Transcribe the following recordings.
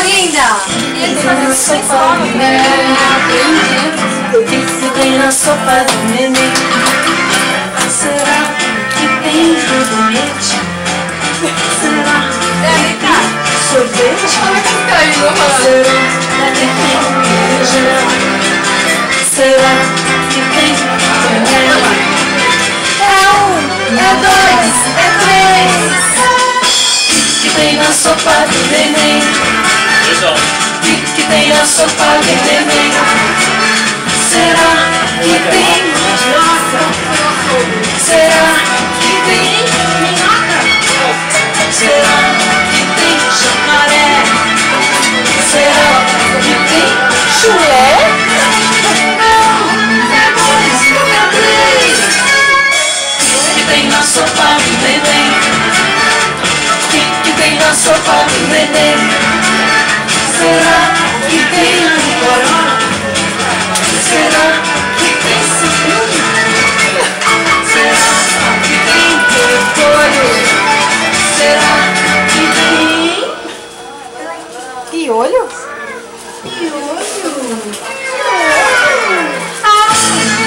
linda! Tem na sopa do neném. O que tem na sopa do neném? Será que tem sorvete? Será? Sorvete? Olha que carinho, Será que tem queijo? Será que tem panela? É dois, é três. Que tem na sopa do neném? Que tem na sopa do neném? Será que tem? Será que tem? Será que tem chamaré? Será que tem chulé? Não, é dois, é três. Que tem na sopa do neném? Que tem na sopa do neném? Será que tem goró? Será que tem ciúme? Será que tem repolho? Será que tem piolho? Piolho?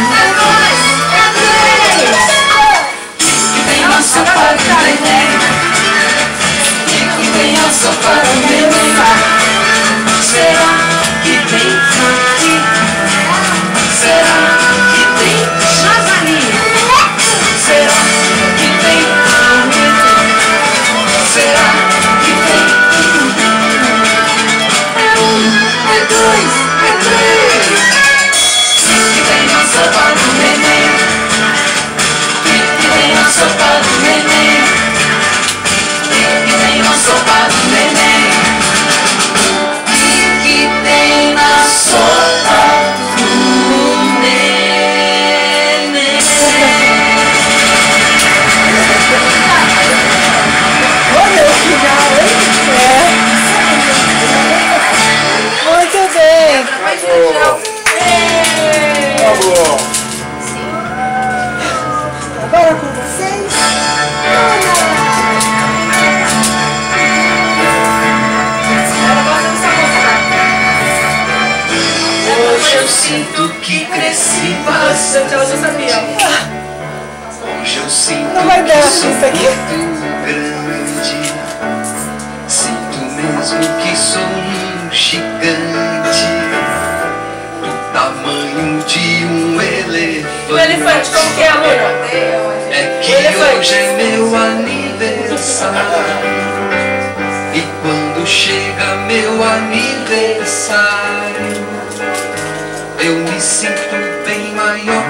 É dois, é três. Que tem na sopa do neném? Que tem na sopa do neném? Será que tem aqui? Será que tem javali? Será que tem amigo? Será que tem? É um, é dois, é três. Que tem na sopa do neném? Que tem na sopa do neném? Que tem na sopa do neném? Que tem na sopa do neném? Olha o final, hein? Muito bem. Acabou. Agora com vocês. Hoje eu sinto que cresci bastante. Eu já sabia. Hoje eu sinto Não vai dar que sou isso aqui. muito grande. Sinto mesmo que sou um gigante, do tamanho de um elefante. O elefante, como que é, Luna? É que elefante. hoje é meu aniversário, e quando chega meu aniversário, eu me sinto bem maior,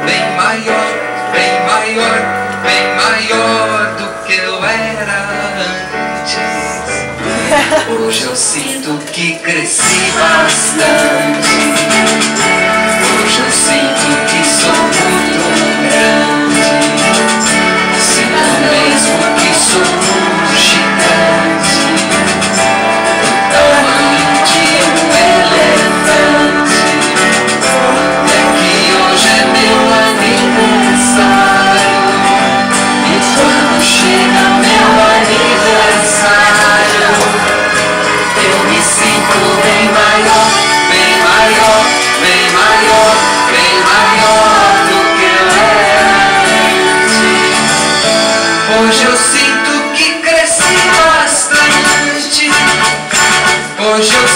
bem maior, bem maior, bem maior do que eu era antes. Hoje eu sinto que cresci bastante. Hoje eu sinto que sou muito grande. Sinto mesmo que sou um gigante, do tamanho de um elefante. É que hoje é meu aniversário, e quando chega meu aniversário, eu me sinto bem maior, bem maior, bem maior, bem maior do que eu era antes. Hoje eu sinto que cresci bastante. Hoje eu